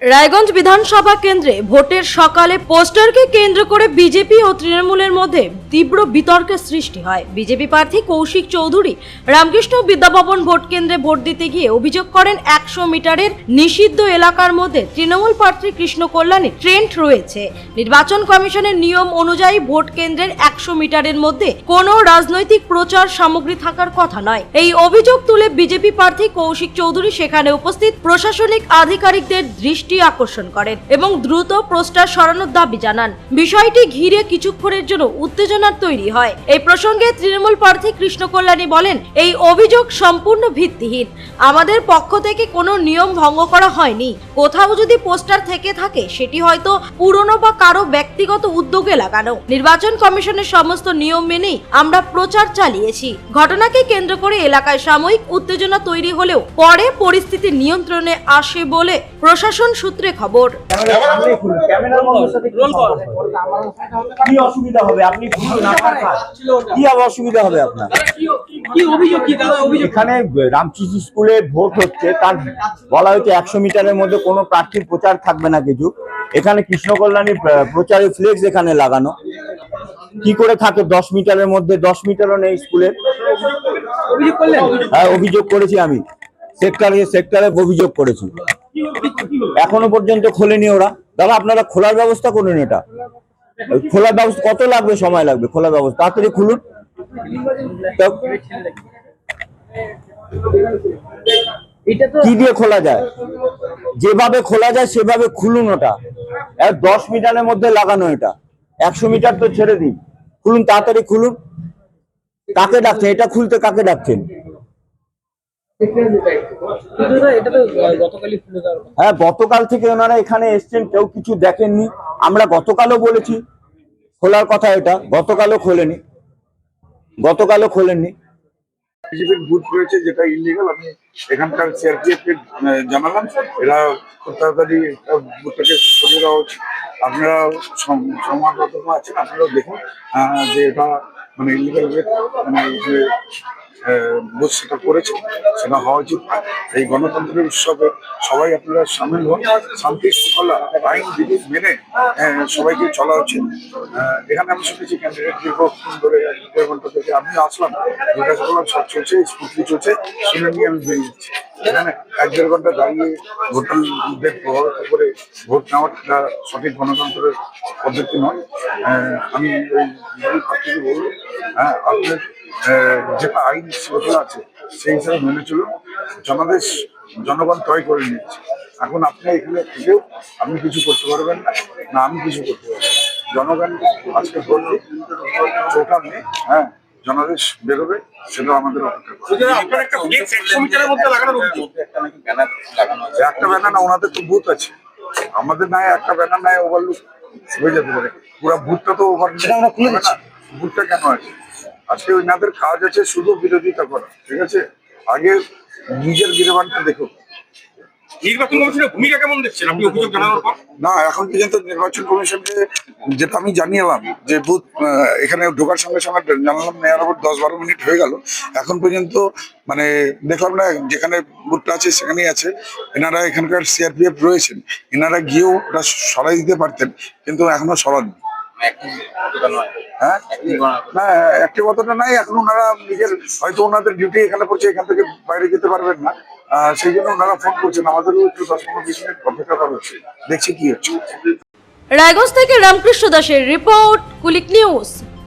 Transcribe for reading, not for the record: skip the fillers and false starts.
রায়গঞ্জ বিধানসভা কেন্দ্রে ভোটের সকালে পোস্টারকে কেন্দ্র করে বিজেপি ও তৃণমূলের মধ্যে তীব্র বিতর্কের সৃষ্টি হয়। বিজেপি প্রার্থী কৌশিক চৌধুরী রামকৃষ্ণ বিদ্যাভবন ভোট কেন্দ্রে ভোট দিতে গিয়ে অভিযোগ করেন 100 মিটারের নিষিদ্ধ এলাকার মধ্যে তৃণমূল প্রার্থী কৃষ্ণ কল্যাণী ট্রেন্ড রয়েছে। নির্বাচন কমিশনের নিয়ম অনুযায়ী ভোট কেন্দ্রের 100 মিটারের মধ্যে কোনো রাজনৈতিক প্রচার সামগ্রী থাকার কথা নয়। এই অভিযোগ তুলে বিজেপি প্রার্থী কৌশিক চৌধুরী সেখানে উপস্থিত প্রশাসনিক আধিকারিকদের দৃষ্টি আকর্ষণ করেন এবং দ্রুত পোস্টার সরানোর দাবি জানান। বিষয়টি ঘিরে কিছুক্ষণের জন্য উত্তেজনার তৈরি হয়। এই প্রসঙ্গে তৃণমূল প্রার্থী কৃষ্ণ কল্যাণী বলেন, এই অভিযোগ সম্পূর্ণ ভিত্তিহীন। আমাদের পক্ষ থেকে কোনো নিয়ম ভঙ্গ করা হয়নি। কোথাও যদি পোস্টার থেকে থাকে সেটি হয়তো পুরনো বা কারো ব্যক্তিগত উদ্যোগে লাগানো। নির্বাচন কমিশনের সমস্ত নিয়ম মেনেই আমরা প্রচার চালিয়েছি। ঘটনাকে কেন্দ্র করে এলাকায় সাময়িক উত্তেজনা তৈরি হলেও পরে পরিস্থিতি নিয়ন্ত্রণে আসে বলে প্রশাসন সূত্রে খবর। কি অসুবিধা হবে? আপনি কি অসুবিধা হবে আপনার? এখানে রামকৃষ্ণ স্কুলে ভোট হচ্ছে, তার বলা হয়েছে 100 মিটারের মধ্যে কোনো প্রার্থীর প্রচার থাকবে না কিছু। এখানে কৃষ্ণ কল্যাণীর প্রচারের ফ্লেক্স এখানে লাগানো কি করে থাকে 10 মিটারের মধ্যে? 10 মিটারও নেই স্কুলের। হ্যাঁ, অভিযোগ করেছি আমি, সেক্টরে অভিযোগ করেছি। এখনো পর্যন্ত খোলেনি ওরা। দাদা, আপনারা খোলার ব্যবস্থা করুন। এটা খোলার ব্যবস্থা কত লাগবে, সময় লাগবে খোলার ব্যবস্থা? তাড়াতাড়ি খুলুন। কি দিয়ে খোলা যায়? যেভাবে খোলা যায় সেভাবে খুলুন। ওটা 10 মিটারের মধ্যে লাগানো, এটা 100 মিটার তো ছেড়ে দিন। খুলুন, তাড়াতাড়ি খুলুন। কাকে ডাকছেন? এটা খুলতে কাকে ডাকছেন? হ্যাঁ, গতকাল থেকে ওনারা এখানে এসছেন, কেউ কিছু দেখেননি। আমরা গতকালও বলেছি খোলার কথা, এটা গতকালও খোলেননি। বিজেপির বুথ রয়েছে যেটা ইলিগাল। আমি এখানকার সিআরপিএফ কে জানালাম, এরা খুব তাড়াতাড়ি বুথটাকে সরিয়ে দেওয়া উচিত। আপনারা সংবাদগত আছেন, আপনারাও দেখুন যে এটা মানে ইলিগাল বুথ সেটা করেছে, সেটা হওয়া উচিত। এই গণতন্ত্রের উৎসবে সবাই আপনারা সামিল হন, শান্তি শৃঙ্খলা আইন বিধি মেনে সবাইকে চলা উচিত। এখানে আমি শুনেছি ক্যান্ডিডেট দীর্ঘক্ষণ ধরে 1.5 ঘন্টা থেকে আমি আসলাম, জিজ্ঞাসা করলাম সব চলছে, স্কুটি চলছে, শুনে নিয়ে আমি বেরিয়ে যাচ্ছি। এখানে 1-1.5 ঘন্টা দাঁড়িয়ে ভোটারদের প্রভাবিত করে ভোট নেওয়াটা সঠিক গণতন্ত্রের পদ্ধতি নয়। আমি ওই প্রার্থীকে বলবো, আপনার যেটা আইন শৃঙ্খলা আছে সেই হিসাবে মেনে চলুন। জনাদেশ জনগণ তয় করে নিচ্ছে। এখন আপনি এখানে থেকেও আপনি কিছু করতে পারবেন না, আমি কিছু করতে পারবো। জনগণ আজকে ভোট চোখা নেই, জনাদেশ বেরোবে, সেটা আমাদের একটা ব্যানার না, ওনাদের তো বুথ আছে, আমাদের নাই একটা ব্যানার নাই, ওভারলুক হয়ে যেতে পারে। পুরো বুথটা তো ওভার না, বুথটা কেন আছে? আজকে ওনাদের কাজ আছে শুধু বিরোধিতা করা, ঠিক আছে? আগে নিজের বিরোধটা দেখুন। নির্বাচন কমিশনের ভূমিকা কেমন দেখছেন আপনি অভিযোগ জানানোর পর? না, এখন পর্যন্ত নির্বাচন কমিশনকে যেটা আমি জানিয়েলাম যে বুথ এখানে ঢোকার সঙ্গে সঙ্গে জানালাম, নেওয়ার পর 10-12 মিনিট হয়ে গেল, এখন পর্যন্ত মানে দেখলাম না। যেখানে বুথটা আছে সেখানেই আছে। এনারা এখানকার সিআরপিএফ রয়েছেন, এনারা গিয়েও ওটা সরাই দিতে পারতেন, কিন্তু এখনো সরাননি। না, একটিভতা নাই এখন। ওনারা নিজের হয়তো ওনাদের ডিউটি এখানে পড়ছে, এখান থেকে বাইরে যেতে পারবেন না, সেই জন্য ওনারা ফোন করছেন। আমাদেরও একটু 10-15-20 মিনিট অপেক্ষা করা হচ্ছে, দেখছি কি হচ্ছে। রায়গঞ্জ থেকে রামকৃষ্ণ দাসের রিপোর্ট, কুলিক নিউজ।